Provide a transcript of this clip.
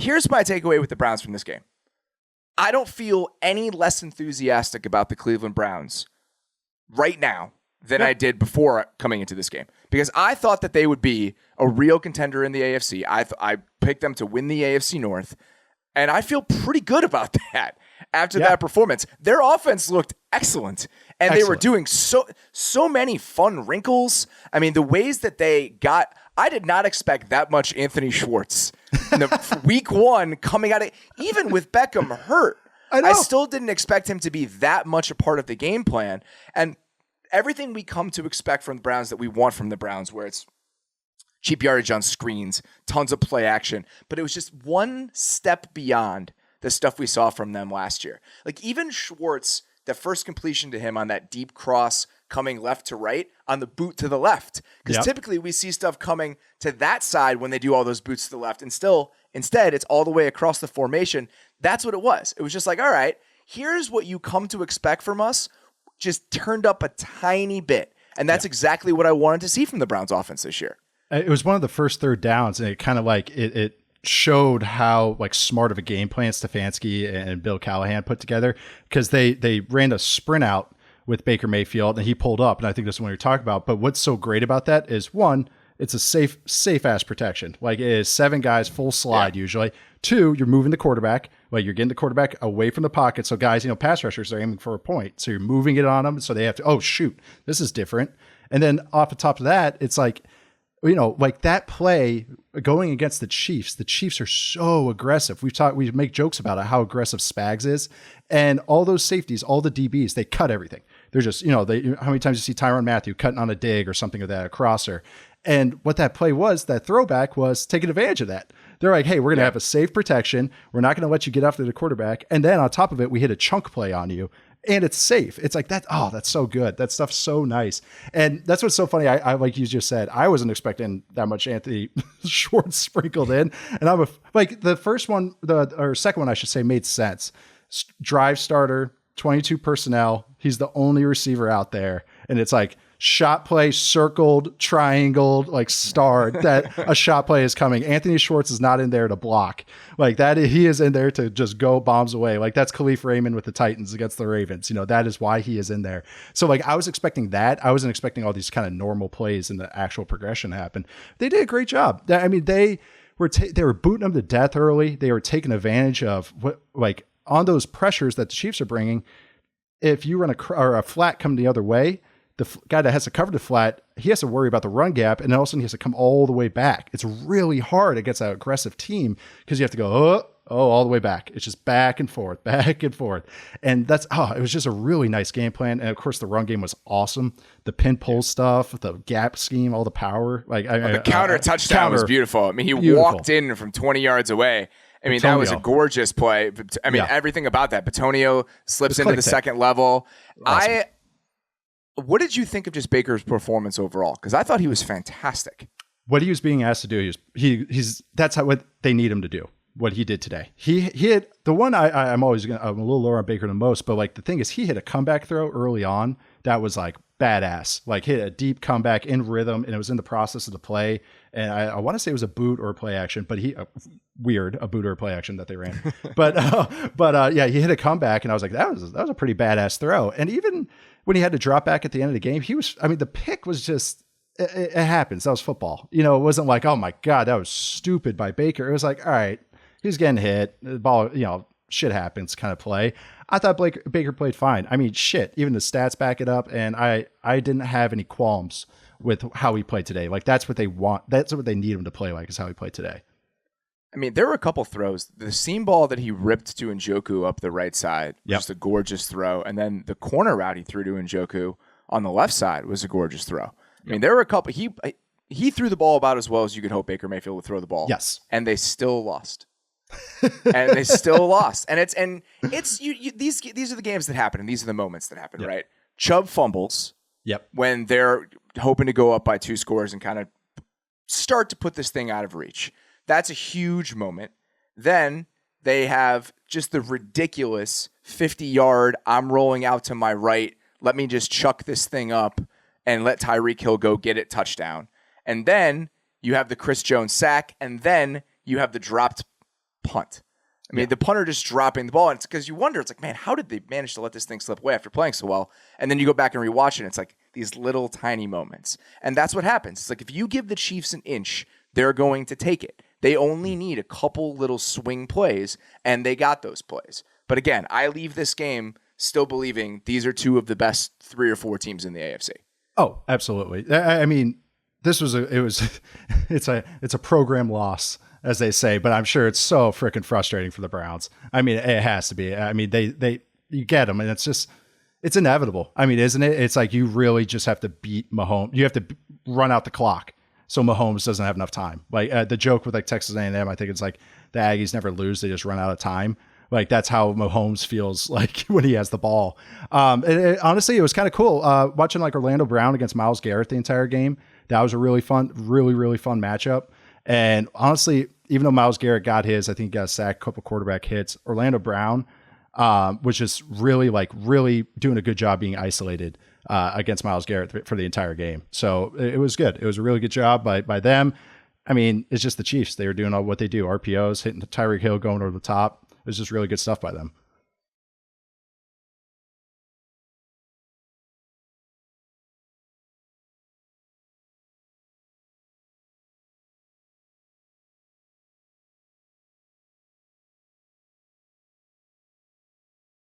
here's my takeaway with the Browns from this game. I don't feel any less enthusiastic about the Cleveland Browns right now than I did before coming into this game, because I thought that they would be a real contender in the AFC. I picked them to win the AFC North, and I feel pretty good about that after that performance. Their offense looked excellent, and they were doing so many fun wrinkles. I mean, the ways that they got, I did not expect that much Anthony Schwartz in the week one coming out of, even with Beckham hurt. I still didn't expect him to be that much a part of the game plan. And everything we come to expect from the Browns that we want from the Browns, where it's cheap yardage on screens, tons of play action, but it was just one step beyond the stuff we saw from them last year. Like even Schwartz, the first completion to him on that deep cross coming left to right on the boot to the left. Because typically we see stuff coming to that side when they do all those boots to the left. And instead, it's all the way across the formation. That's what it was. It was just like, all right, here's what you come to expect from us, just turned up a tiny bit. And that's exactly what I wanted to see from the Browns offense this year. It was one of the first third downs, and it kind of like it showed how like smart of a game plan Stefanski and Bill Callahan put together, because they ran a sprint out with Baker Mayfield and he pulled up, and I think that's what you're talking about. But what's so great about that is, one, it's a safe ass protection. Like it is 7 guys full slide usually. 2, you're moving the quarterback. Like you're getting the quarterback away from the pocket. So guys, pass rushers are aiming for a point. So you're moving it on them. So they have to, oh shoot, this is different. And then off the top of that, it's like, like that play going against the Chiefs are so aggressive. We make jokes about it, how aggressive Spags is, and all those safeties, all the DBs, they cut everything. They're just, how many times you see Tyrann Mathieu cutting on a dig or something of that, a crosser. And what that play was, that throwback was taking advantage of that. They're like, hey, we're going to have a safe protection. We're not going to let you get after the quarterback. And then on top of it, we hit a chunk play on you. And it's safe. It's like that. Oh, that's so good. That stuff's so nice. And that's what's so funny. I like you just said, I wasn't expecting that much Anthony Schwartz sprinkled in. And I'm like the first one, or second one, I should say, made sense. Drive starter, 22 personnel. He's the only receiver out there. And it's like shot play, circled, triangled, like starred that a shot play is coming. Anthony Schwartz is not in there to block like that. He is in there to just go bombs away. Like that's Khalif Raymond with the Titans against the Ravens. That is why he is in there. So like I was expecting that. I wasn't expecting all these kind of normal plays and the actual progression to happen. They did a great job. I mean, they were booting them to death early. They were taking advantage of what, like on those pressures that the Chiefs are bringing. If you run a flat come the other way, the guy that has to cover the flat, he has to worry about the run gap, and then all of a sudden he has to come all the way back. It's really hard against an aggressive team because you have to go, all the way back. It's just back and forth. And that's, it was just a really nice game plan. And of course the run game was awesome. The pin pull stuff, the gap scheme, all the power. Like the counter touchdown was beautiful. I mean, he walked in from 20 yards away. I mean, that was a gorgeous play. I mean, everything about that. Batonio slips into the second level. Awesome. What did you think of just Baker's performance overall? Because I thought he was fantastic. What he was being asked to do, that's what they need him to do. What he did today, he hit the one. I'm a little lower on Baker than most, but like the thing is, he hit a comeback throw early on that was like badass. Like hit a deep comeback in rhythm, and it was in the process of the play. And I want to say it was a boot or a play action, but a boot or a play action that they ran. but he hit a comeback, and I was like, that was a pretty badass throw. And even when he had to drop back at the end of the game, the pick was just, it happens. That was football. It wasn't like, oh my God, that was stupid by Baker. It was like, all right, he's getting hit. The ball, shit happens kind of play. I thought Baker played fine. I mean, shit, even the stats back it up. And I didn't have any qualms with how he played today. Like that's what they want. That's what they need him to play like, is how he played today. I mean, there were a couple throws. The seam ball that he ripped to Njoku up the right side, just a gorgeous throw. And then the corner route he threw to Njoku on the left side was a gorgeous throw. I mean, there were a couple. He threw the ball about as well as you could hope Baker Mayfield would throw the ball. Yes. And they still lost. And they still lost. And it's these are the games that happen, and these are the moments that happen, right? Chubb fumbles. Yep. When they're hoping to go up by 2 scores and kind of start to put this thing out of reach. That's a huge moment. Then they have just the ridiculous 50-yard, I'm rolling out to my right, let me just chuck this thing up and let Tyreek Hill go get it, touchdown. And then you have the Chris Jones sack, and then you have the dropped punt. I mean, the punter just dropping the ball, and it's because you wonder, it's like, man, how did they manage to let this thing slip away after playing so well? And then you go back and rewatch it, and it's like these little tiny moments. And that's what happens. It's like if you give the Chiefs an inch, they're going to take it. They only need a couple little swing plays, and they got those plays. But again, I leave this game still believing these are two of the best 3 or 4 teams in the AFC. Oh, absolutely. I mean, it's a program loss, as they say, but I'm sure it's so freaking frustrating for the Browns. I mean, it has to be. I mean, you get them, and it's inevitable. I mean, isn't it? It's like you really just have to beat Mahomes. You have to run out the clock so Mahomes doesn't have enough time. Like the joke with like Texas A&M, I think it's like the Aggies never lose; they just run out of time. Like that's how Mahomes feels like when he has the ball. Honestly, it was kind of cool watching like Orlando Brown against Myles Garrett the entire game. That was a really fun matchup. And honestly, even though Myles Garrett got his, I think he got a sack, couple quarterback hits. Orlando Brown was just really doing a good job being isolated against Myles Garrett for the entire game. So it was good. It was a really good job by them. I mean, it's just the Chiefs. They were doing all what they do. RPOs, hitting Tyreek Hill, going over the top. It was just really good stuff by them.